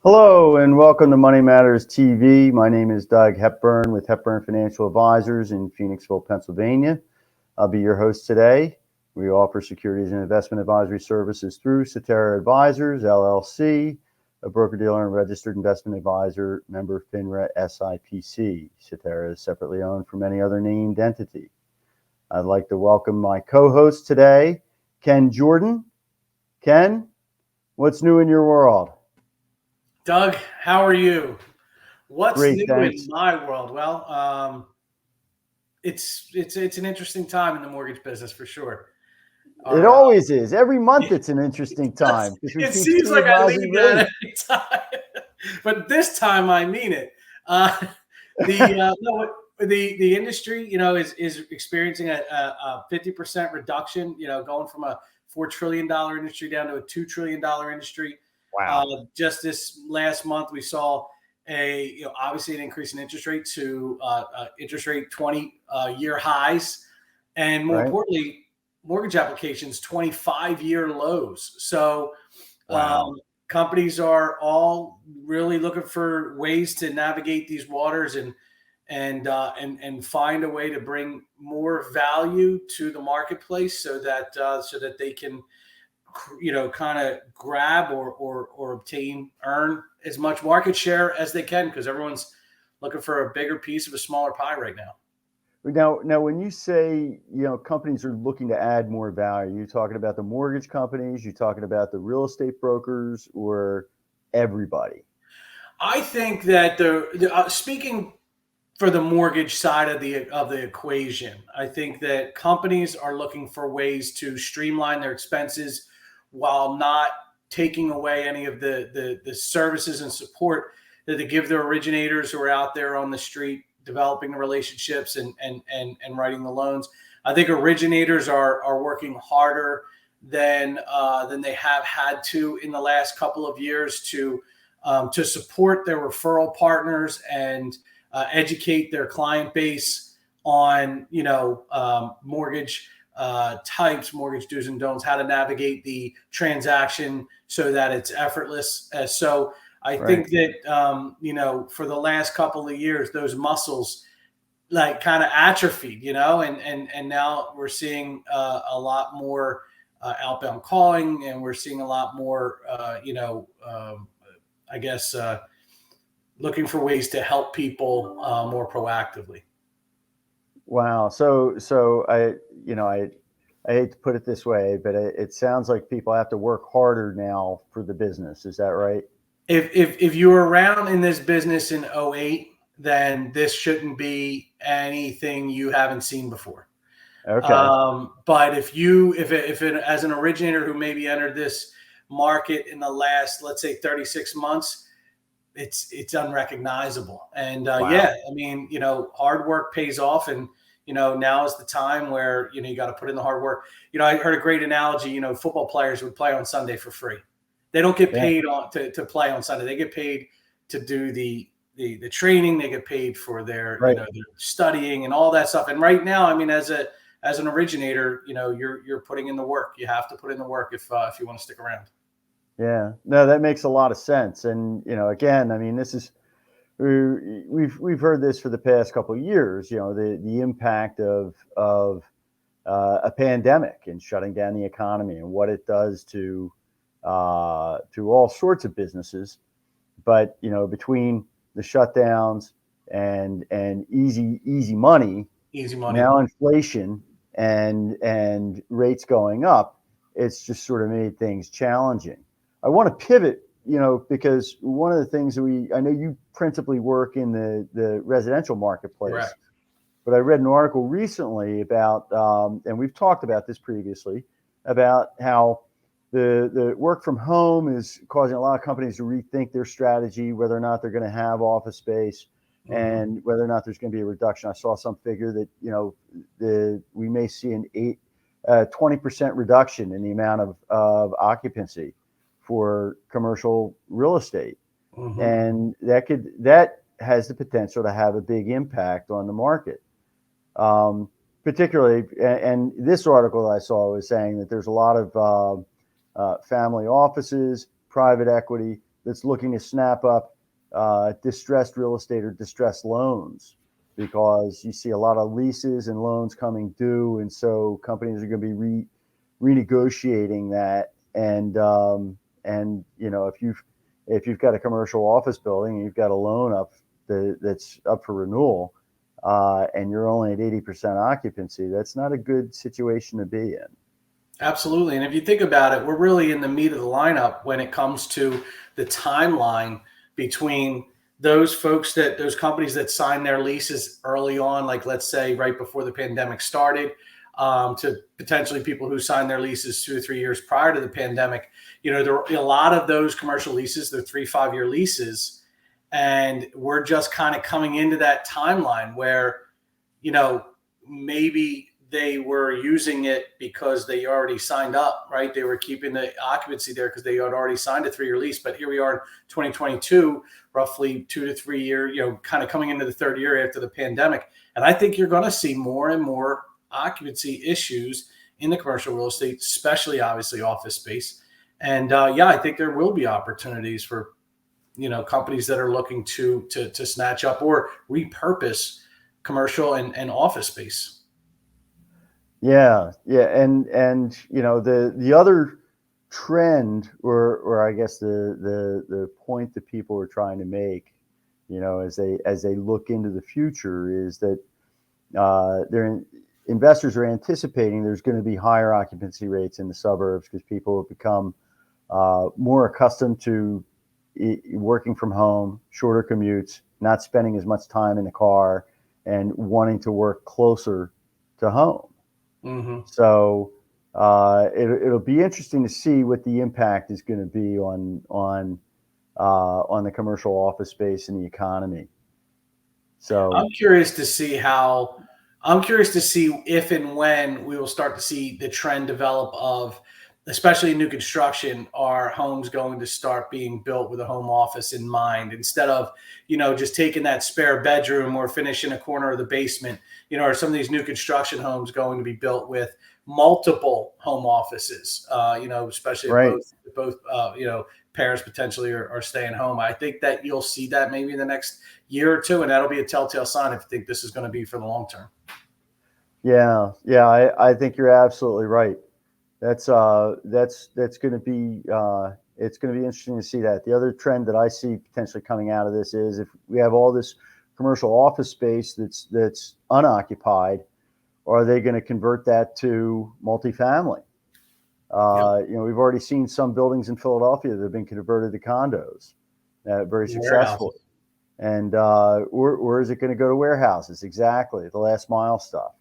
Hello and welcome to Money Matters TV. My name is Doug Hepburn with Hepburn Financial Advisors in Phoenixville, Pennsylvania. I'll be your host today. We offer securities and investment advisory services through Cetera Advisors, LLC, a broker-dealer and registered investment advisor, member FINRA SIPC. Cetera is separately owned from any other named entity. I'd like to welcome my co-host today, Ken Jordan. Ken, what's new in your world? Doug, how are you? What's Great, new thanks. in my world? Well, it's an interesting time in the mortgage business for sure. It always is. Every month it's an interesting time because we It keep seems seeing like I rising leave that rates. every time, but this time I mean it. The industry, is experiencing a 50% reduction. Going from a $4 trillion industry down to a $2 trillion industry. Wow. Just this last month, we saw obviously an increase in interest rate to interest rate 20-year highs, and more importantly, mortgage applications 25-year lows. So companies are all really looking for ways to navigate these waters and find a way to bring more value to the marketplace so that they can kind of grab or obtain, earn as much market share as they can, because everyone's looking for a bigger piece of a smaller pie right now. Now, when you say, companies are looking to add more value, you're talking about the mortgage companies, you're talking about the real estate brokers, or everybody? I think that speaking for the mortgage side of the equation, I think that companies are looking for ways to streamline their expenses while not taking away any of the services and support that they give their originators who are out there on the street developing the relationships and writing the loans. I think originators are working harder than they have had to in the last couple of years to support their referral partners and educate their client base on mortgage types, mortgage do's and don'ts, how to navigate the transaction so that it's effortless. So I think that for the last couple of years, those muscles like kind of atrophied, and now we're seeing a lot more outbound calling, and we're seeing a lot more looking for ways to help people more proactively. Wow. So I hate to put it this way, but it sounds like people have to work harder now for the business. Is that right? If you were around in this business in 2008, then this shouldn't be anything you haven't seen before. Okay. But if as an originator who maybe entered this market in the last, let's say, 36 months, it's unrecognizable. And hard work pays off, and now is the time where you got to put in the hard work. I heard a great analogy. Football players would play on Sunday for free. They don't get paid to play on Sunday. They get paid to do the training. They get paid for their their studying and all that stuff. And right now, as an originator, you're putting in the work. You have to put in the work if you want to stick around. Yeah, no, that makes a lot of sense. And again, this is we've heard this for the past couple of years. The impact of a pandemic and shutting down the economy and what it does to all sorts of businesses. But between the shutdowns and easy money, now inflation and rates going up, it's just sort of made things challenging. I want to pivot, because one of the things I know you principally work in the residential marketplace. Correct. But I read an article recently about, and we've talked about this previously, about how the work from home is causing a lot of companies to rethink their strategy, whether or not they're going to have office space, and whether or not there's going to be a reduction. I saw some figure that we may see an 20% reduction in the amount of occupancy for commercial real estate, and that has the potential to have a big impact on the market. Particularly, and this article I saw was saying that there's a lot of family offices, private equity that's looking to snap up distressed real estate or distressed loans, because you see a lot of leases and loans coming due, and so companies are going to be renegotiating that. And if you've got a commercial office building and you've got a loan up that's up for renewal, and you're only at 80% occupancy, that's not a good situation to be in. Absolutely. And if you think about it, we're really in the meat of the lineup when it comes to the timeline between those companies that signed their leases early on, like let's say right before the pandemic started, to potentially people who signed their leases 2 or 3 years prior to the pandemic. There are a lot of those commercial leases, they're 3-5 year leases. And we're just kind of coming into that timeline where, maybe they were using it because they already signed up, right? They were keeping the occupancy there because they had already signed a 3-year lease. But here we are in 2022, roughly 2 to 3 year, kind of coming into the third year after the pandemic. And I think you're going to see more and more occupancy issues in the commercial real estate, especially obviously office space. And I think there will be opportunities for, companies that are looking to snatch up or repurpose commercial and office space. Yeah. And the other trend, or I guess the point that people are trying to make, as they look into the future, is that investors are anticipating there's going to be higher occupancy rates in the suburbs because people have become more accustomed to working from home, shorter commutes, not spending as much time in the car, and wanting to work closer to home. Mm-hmm. So it'll be interesting to see what the impact is going to be on the commercial office space and the economy. So I'm curious to see if and when we will start to see the trend develop of, especially in new construction, are homes going to start being built with a home office in mind, instead of, just taking that spare bedroom or finishing a corner of the basement, are some of these new construction homes going to be built with multiple home offices, especially right. if both parents potentially are staying home. I think that you'll see that maybe in the next year or two, and that'll be a telltale sign if you think this is going to be for the long term. Yeah. I think you're absolutely right. That's going to be it's going to be interesting to see that. The other trend that I see potentially coming out of this is, if we have all this commercial office space that's unoccupied, are they going to convert that to multifamily? Yep. We've already seen some buildings in Philadelphia that have been converted to condos, very successfully. And where is it going to go to? Warehouses, exactly, the last mile stuff.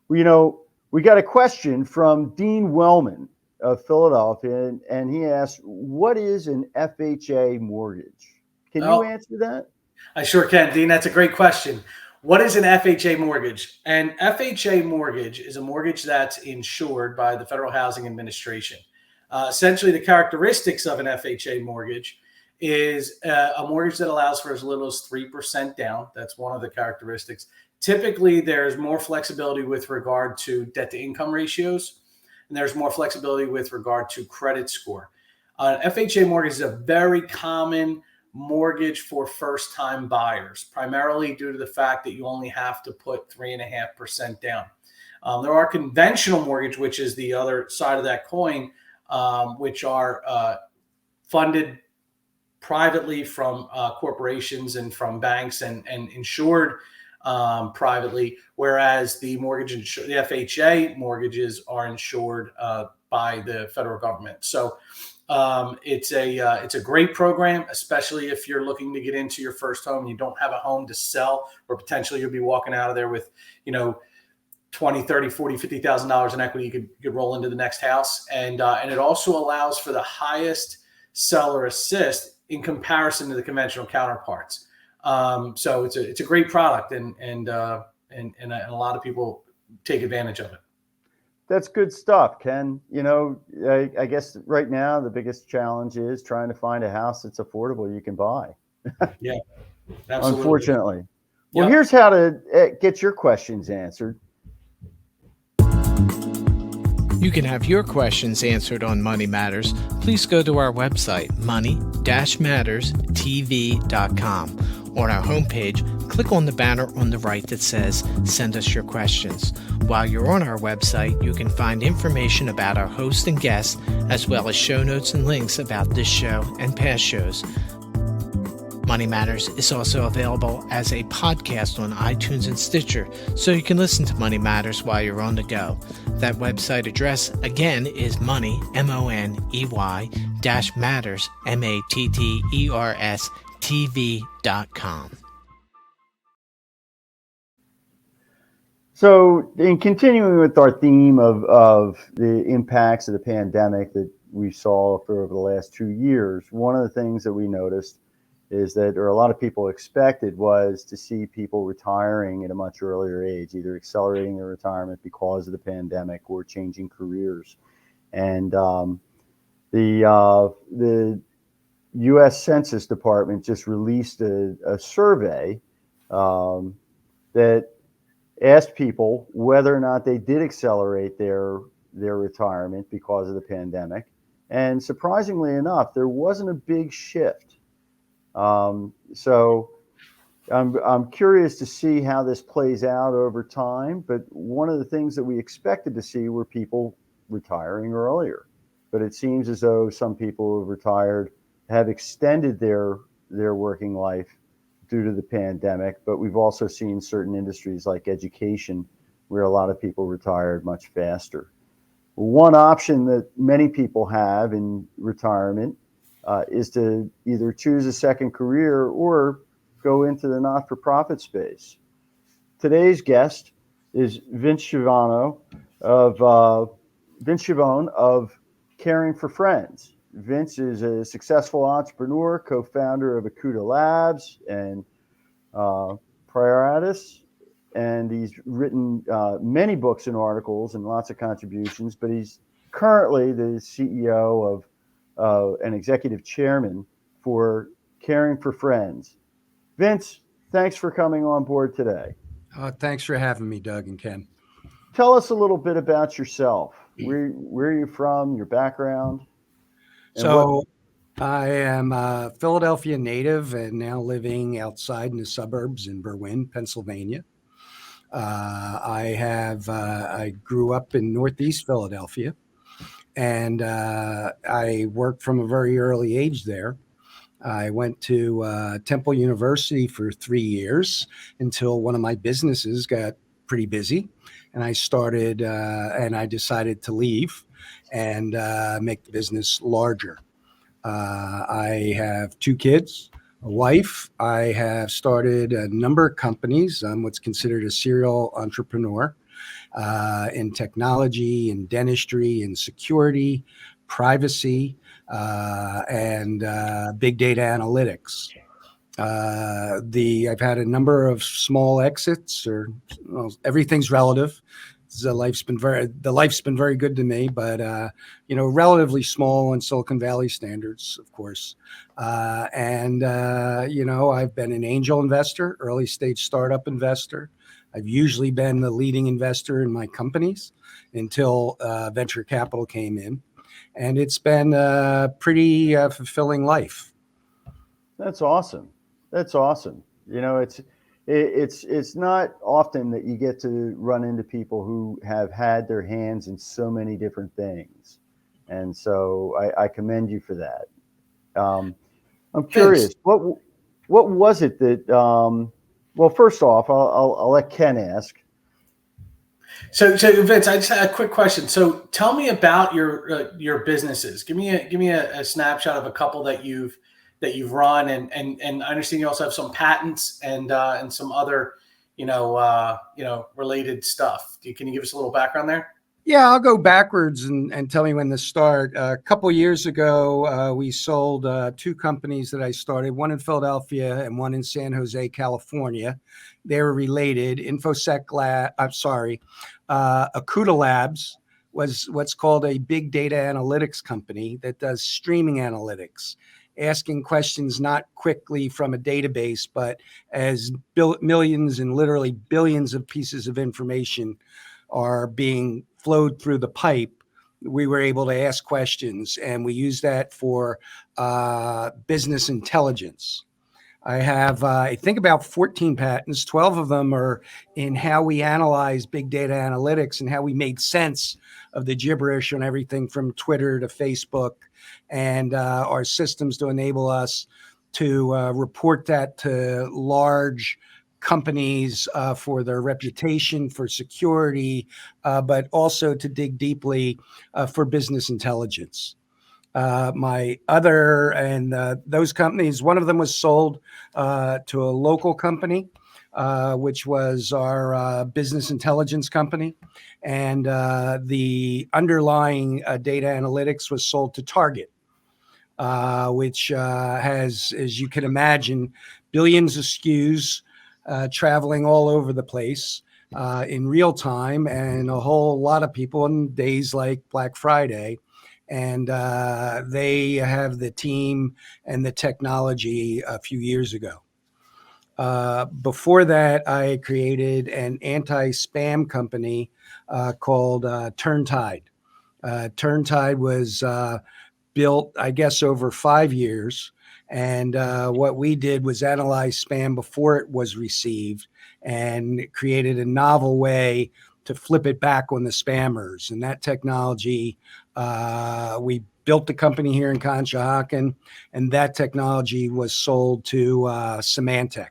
Well, we got a question from Dean Wellman of Philadelphia, and he asked, what is an FHA mortgage? Can you answer that? I sure can, Dean. That's a great question. What is an FHA mortgage? An FHA mortgage is a mortgage that's insured by the Federal Housing Administration. Essentially, the characteristics of an FHA mortgage is a mortgage that allows for as little as 3% down. That's one of the characteristics. Typically, there's more flexibility with regard to debt to income ratios, and there's more flexibility with regard to credit score. FHA mortgage is a very common mortgage for first-time buyers, primarily due to the fact that you only have to put 3.5% down. There are conventional mortgage, which is the other side of that coin, which are funded privately from corporations and from banks and insured privately, whereas the FHA mortgages are insured by the federal government. So it's a great program, especially if you're looking to get into your first home and you don't have a home to sell, or potentially you'll be walking out of there with, $20, $30, $40, $50,000 in equity you could roll into the next house. And it also allows for the highest seller assist in comparison to the conventional counterparts. So it's a great product, and a lot of people take advantage of it. That's good stuff, Ken. I guess right now the biggest challenge is trying to find a house that's affordable you can buy. Yeah, absolutely. Unfortunately. Well, here's how to get your questions answered. You can have your questions answered on Money Matters. Please go to our website, money-matterstv.com. On our homepage, click on the banner on the right that says Send Us Your Questions. While you're on our website, you can find information about our host and guests, as well as show notes and links about this show and past shows. Money Matters is also available as a podcast on iTunes and Stitcher, so you can listen to Money Matters while you're on the go. That website address, again, is money, M-O-N-E-Y, -matters, M-A-T-T-E-R-S, TV.com. So, in continuing with our theme of the impacts of the pandemic that we saw for over the last 2 years, one of the things that we noticed is that, or a lot of people expected, was to see people retiring at a much earlier age, either accelerating their retirement because of the pandemic or changing careers. And the U.S. Census Department just released a survey that asked people whether or not they did accelerate their retirement because of the pandemic. And surprisingly enough, there wasn't a big shift. So I'm curious to see how this plays out over time. But one of the things that we expected to see were people retiring earlier. But it seems as though some people who have retired have extended their working life due to the pandemic. But we've also seen certain industries like education where a lot of people retired much faster. One option that many people have in retirement is to either choose a second career or go into the not-for-profit space. Today's guest is Vince Schiavone of Caring for Friends. Vince is a successful entrepreneur, co-founder of Akuta Labs and Prioritas, and he's written many books and articles and lots of contributions, but he's currently the CEO of and executive chairman for Caring for Friends. Vince, thanks for coming on board today. Thanks for having me, Doug and Ken. Tell us a little bit about yourself. Where are you from, your background? I am a Philadelphia native and now living outside in the suburbs in Berwyn, Pennsylvania. I grew up in Northeast Philadelphia, and I worked from a very early age there. I went to Temple University for 3 years until one of my businesses got pretty busy, and I decided to leave and make the business larger. I have 2 kids, a wife. I have started a number of companies. I'm what's considered a serial entrepreneur in technology, in dentistry, in security, privacy, and big data analytics. I've had a number of small exits, everything's relative. The life's been very good to me, but relatively small in Silicon Valley standards, of course. I've been an angel investor, early stage startup investor. I've usually been the leading investor in my companies until venture capital came in, and it's been a pretty fulfilling life. That's awesome. It's not often that you get to run into people who have had their hands in so many different things, and so I commend you for that. I'm curious, what was it that? Well, first off, I'll let Ken ask. So Vince, I just had a quick question. So tell me about your businesses. Give me a snapshot of a couple that you've run, and I understand you also have some patents and some other related stuff. Can you give us a little background there? Yeah, I'll go backwards and tell me when to start. A couple years ago, we sold 2 companies that I started, one in Philadelphia and one in San Jose, California. They were related. Akuta Labs was what's called a big data analytics company that does streaming analytics, asking questions not quickly from a database, but as millions and literally billions of pieces of information are being flowed through the pipe, we were able to ask questions, and we use that for business intelligence. I have, I think, about 14 patents. 12 of them are in how we analyze big data analytics and how we made sense of the gibberish on everything from Twitter to Facebook, and our systems to enable us to report that to large companies for their reputation, for security, but also to dig deeply for business intelligence. My other and those companies, one of them was sold to a local company, which was our business intelligence company. And the underlying data analytics was sold to Target, which has, as you can imagine, billions of SKUs traveling all over the place in real time, and a whole lot of people on days like Black Friday. And they have the team and the technology a few years ago. Before that, I created an anti-spam company called Turntide. Turntide was built, I guess, over 5 years. And what we did was analyze spam before it was received and created a novel way to flip it back on the spammers. And that technology, we built the company here in Conshohocken, and that technology was sold to Symantec.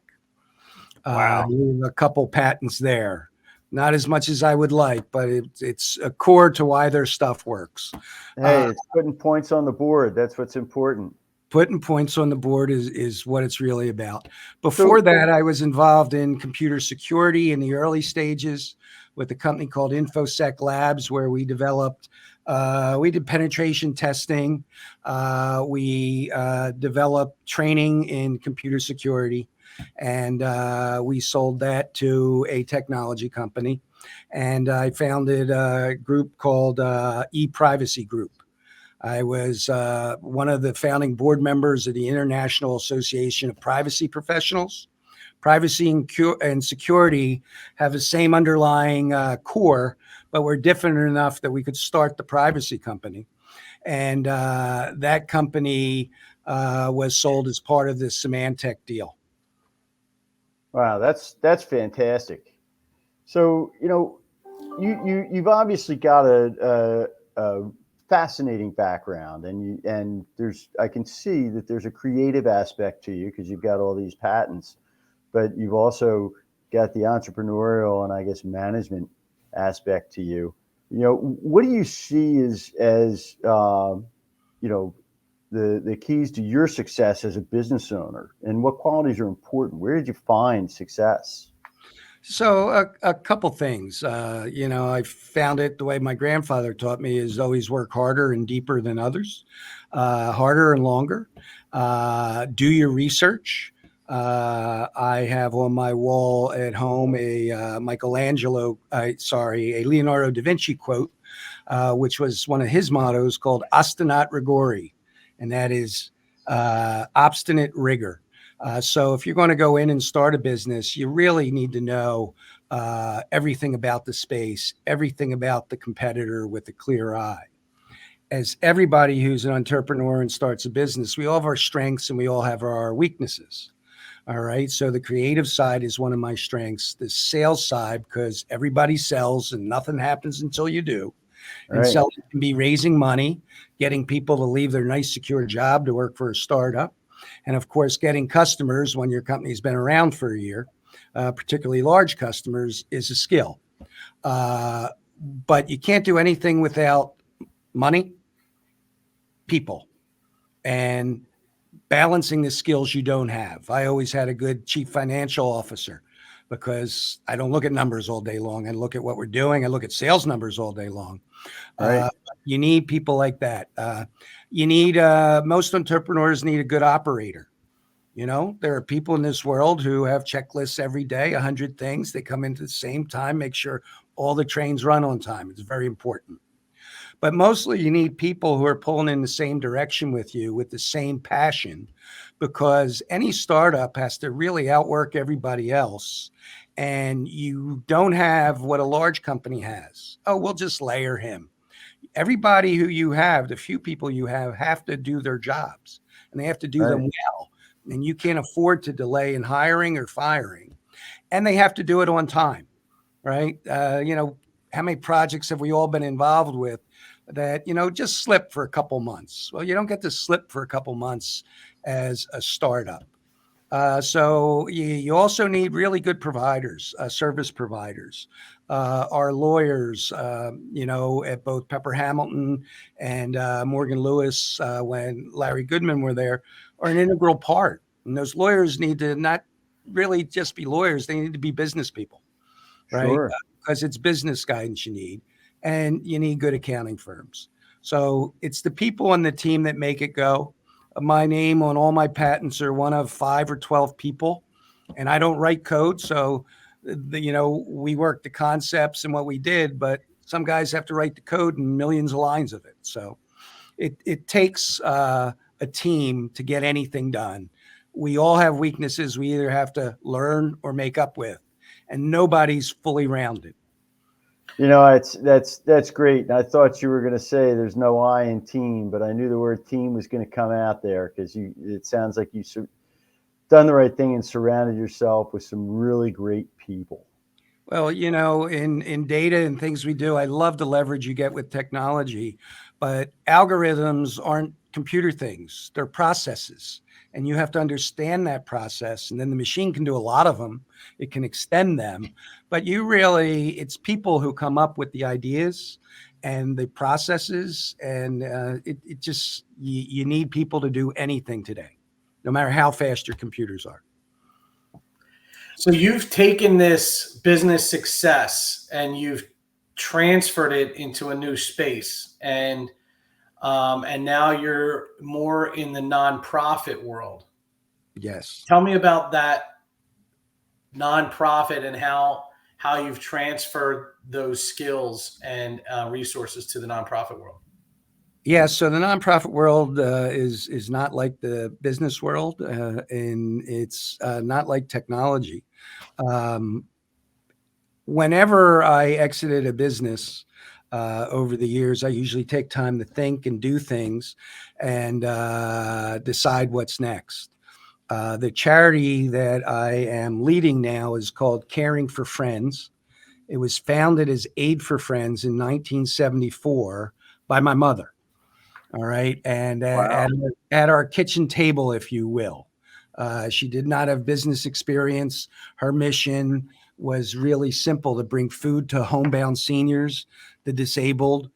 Wow. We have a couple patents there. Not as much as I would like, but it's a core to why their stuff works. Hey, it's putting points on the board. That's what's important. Putting points on the board is what it's really about. Before that, I was involved in computer security in the early stages with a company called InfoSec Labs, where we developed, we did penetration testing. We developed training in computer security, and we sold that to a technology company. And I founded a group called ePrivacy Group. I was one of the founding board members of the International Association of Privacy Professionals. Privacy and security have the same underlying core, but we're different enough that we could start the privacy company. And that company was sold as part of the Symantec deal. Wow, that's fantastic. So, you've obviously got a fascinating background, and I can see that there's a creative aspect to you because you've got all these patents, but you've also got the entrepreneurial and, I guess, management aspect to you. What do you see as the keys to your success as a business owner, and what qualities are important? Where did you find success? So a couple things, I found it the way my grandfather taught me is always work harder and deeper than others, harder and longer. Do your research. I have on my wall at home a Leonardo da Vinci quote, which was one of his mottos, called "Ostinat rigori," and that is obstinate rigor. So if you're going to go in and start a business, you really need to know everything about the space, everything about the competitor with a clear eye. As everybody who's an entrepreneur and starts a business, we all have our strengths and we all have our weaknesses. All right. So the creative side is one of my strengths. The sales side, because everybody sells and nothing happens until you do. And Right. selling can be raising money, getting people to leave their nice, secure job to work for a startup. And of course, getting customers when your company's been around for a year, particularly large customers, is a skill. But you can't do anything without money, people, and balancing the skills you don't have. I always had a good chief financial officer because I don't look at numbers all day long. I look at what we're doing. I look at sales numbers all day long. Right. You need people like that. Most entrepreneurs need a good operator. There are people in this world who have checklists every day, 100 things. They come into the same time, make sure all the trains run on time. It's very important. But mostly you need people who are pulling in the same direction with you with the same passion, because any startup has to really outwork everybody else. And you don't have what a large company has. Oh, we'll just layer him. everybody who you have, the few people you have to do their jobs, and they have to do them Right. well. And you can't afford to delay in hiring or firing, and they have to do it on time, right? How many projects have we all been involved with that, just slip for a couple months? Well, you don't get to slip for a couple months as a startup. So you also need really good providers, service providers. Our lawyers, at both Pepper Hamilton and Morgan Lewis, when Larry Goodman were there, are an integral part. And those lawyers need to not really just be lawyers; they need to be business people, right? Sure. Because it's business guidance you need, and you need good accounting firms. So it's the people on the team that make it go. My name on all my patents are one of 5 or 12 people, and I don't write code. So, we work the concepts and what we did, but some guys have to write the code and millions of lines of it. So it takes a team to get anything done. We all have weaknesses we either have to learn or make up with, and nobody's fully rounded. That's great. And I thought you were going to say there's no I in team, but I knew the word team was going to come out there because it sounds like you done the right thing and surrounded yourself with some really great people. Well, in data and things we do, I love the leverage you get with technology, but algorithms aren't computer things, they're processes. And you have to understand that process. And then the machine can do a lot of them, it can extend them. But it's people who come up with the ideas and the processes. And it just, you need people to do anything today, no matter how fast your computers are. So you've taken this business success and you've transferred it into a new space, and now you're more in the nonprofit world. Yes. Tell me about that nonprofit and how you've transferred those skills and resources to the nonprofit world. Yeah, so the nonprofit world is not like the business world, and it's not like technology. Whenever I exited a business over the years, I usually take time to think and do things and decide what's next. The charity that I am leading now is called Caring for Friends. It was founded as Aid for Friends in 1974 by my mother. All right. And Wow. at our kitchen table, if you will. She did not have business experience. Her mission was really simple: to bring food to homebound seniors, the disabled,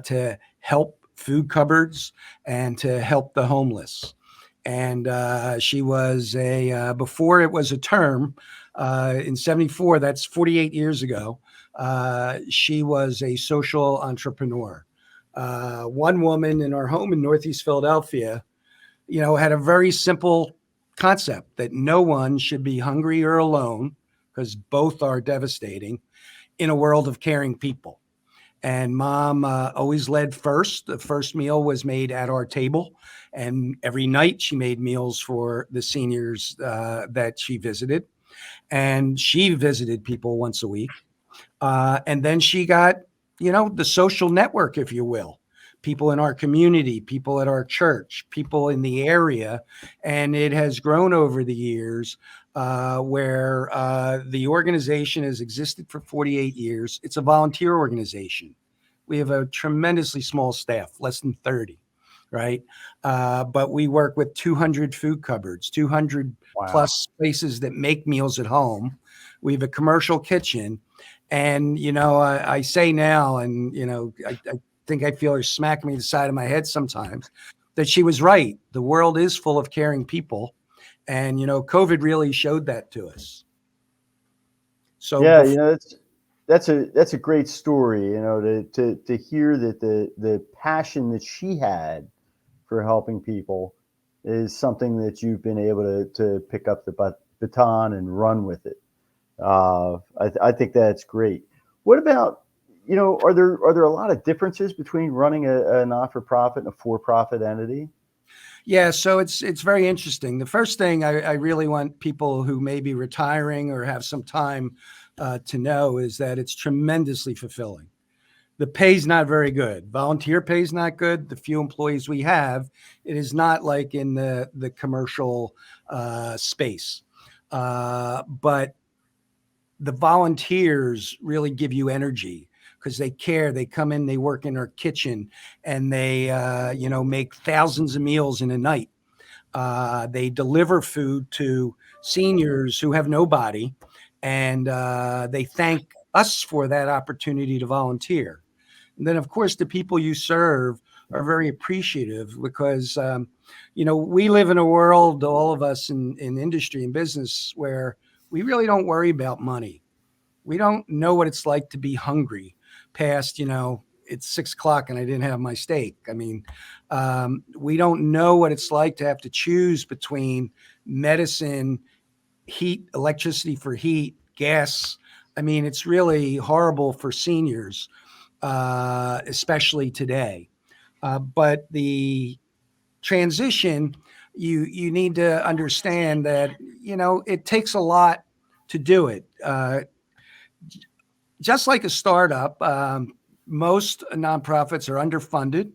to help food cupboards, and to help the homeless. And she was before it was a term, in 74, that's 48 years ago, she was a social entrepreneur. One woman in our home in Northeast Philadelphia, had a very simple concept that no one should be hungry or alone, because both are devastating, in a world of caring people. And mom always led first. The first meal was made at our table. And every night she made meals for the seniors that she visited. And she visited people once a week. And then she got, the social network, if you will. People in our community, people at our church, people in the area. And it has grown over the years where the organization has existed for 48 years. It's a volunteer organization. We have a tremendously small staff, less than 30, right? But we work with 200 food cupboards, 200 Wow. plus places that make meals at home. We have a commercial kitchen. And, I say now, and, I think I feel her smacking me in the side of my head sometimes, that she was right. The world is full of caring people. And, COVID really showed that to us. So Yeah, that's a great story, to hear that the passion that she had for helping people is something that you've been able to pick up the baton and run with it. I think that's great. What about, are there a lot of differences between running a not-for-profit and a for-profit entity? Yeah, so it's very interesting. The first thing I really want people who may be retiring or have some time to know is that it's tremendously fulfilling. The pay's not very good. Volunteer pay's not good. The few employees we have, it is not like in the commercial space. But the volunteers really give you energy because they care. They come in, they work in our kitchen, and they make thousands of meals in a night. They deliver food to seniors who have nobody, and they thank us for that opportunity to volunteer. And then, of course, the people you serve are very appreciative because, we live in a world, all of us in industry and business, where we really don't worry about money. We don't know what it's like to be hungry past, it's 6 o'clock and I didn't have my steak. I mean, we don't know what it's like to have to choose between medicine, heat, electricity for heat, gas. I mean, it's really horrible for seniors, especially today. But the transition, you need to understand that, it takes a lot to do it. Just like a startup, most nonprofits are underfunded,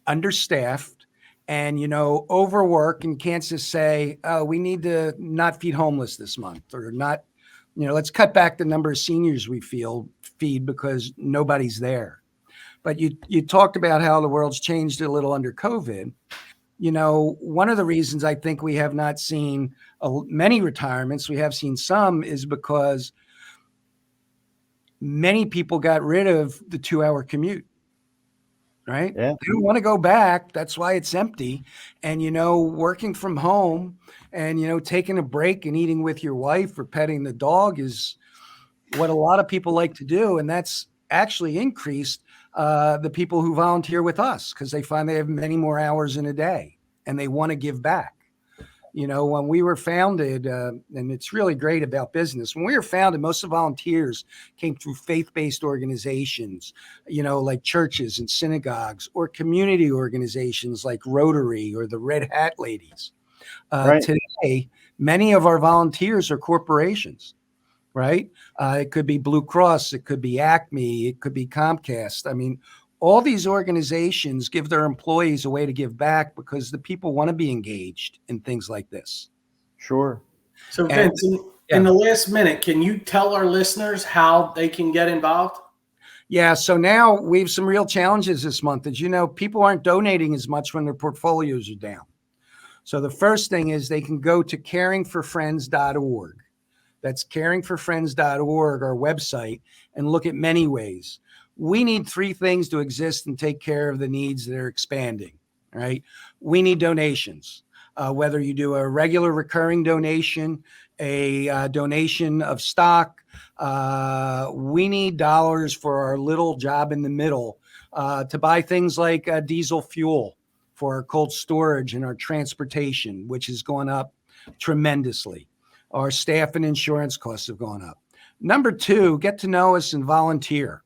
understaffed, and overwork, and can't just say, oh, we need to not feed homeless this month, or not, let's cut back the number of seniors we feed because nobody's there. But you talked about how the world's changed a little under COVID. One of the reasons I think we have not seen many retirements, we have seen some, is because many people got rid of the 2-hour commute. Right? Yeah. They don't want to go back. That's why it's empty. And, working from home and, taking a break and eating with your wife or petting the dog is what a lot of people like to do. And that's actually increased the people who volunteer with us because they find they have many more hours in a day and they want to give back. When we were founded, and it's really great about business, when we were founded, most of the volunteers came through faith-based organizations, like churches and synagogues, or community organizations like Rotary or the Red Hat Ladies. Right. Today, many of our volunteers are corporations, right? It could be Blue Cross, it could be Acme, it could be Comcast. I mean, all these organizations give their employees a way to give back because the people want to be engaged in things like this. Sure. So, Vince, in the last minute, can you tell our listeners how they can get involved? Yeah. So now we have some real challenges this month. As you know, people aren't donating as much when their portfolios are down. So the first thing is they can go to caringforfriends.org. That's caringforfriends.org, our website, and look at many ways. We need 3 things to exist and take care of the needs that are expanding, right? We need donations, whether you do a regular recurring donation, a donation of stock. We need dollars for our little job in the middle to buy things like diesel fuel for our cold storage and our transportation, which has gone up tremendously. Our staff and insurance costs have gone up. Number 2, get to know us and volunteer.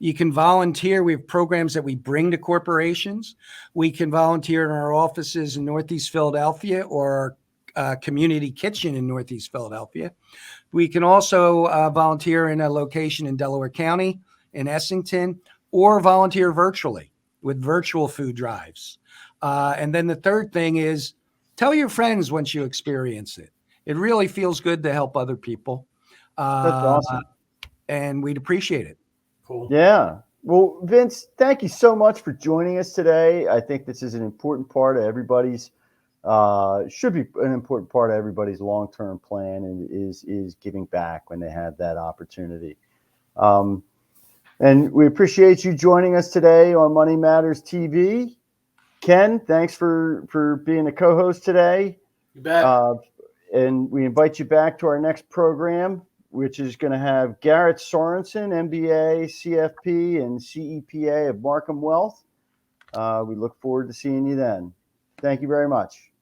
You can volunteer. We have programs that we bring to corporations. We can volunteer in our offices in Northeast Philadelphia or our community kitchen in Northeast Philadelphia. We can also volunteer in a location in Delaware County, in Essington, or volunteer virtually with virtual food drives. And then the third thing is tell your friends once you experience it. It really feels good to help other people. That's awesome. And we'd appreciate it. Cool. Yeah. Well, Vince, thank you so much for joining us today. I think this is an important part of everybody's, should be an important part of everybody's long-term plan, and is giving back when they have that opportunity. And we appreciate you joining us today on Money Matters TV. Ken, thanks for being a co-host today. You bet. And we invite you back to our next program, which is going to have Garrett Sorensen, MBA, CFP, and CEPA of Markham Wealth. We look forward to seeing you then. Thank you very much.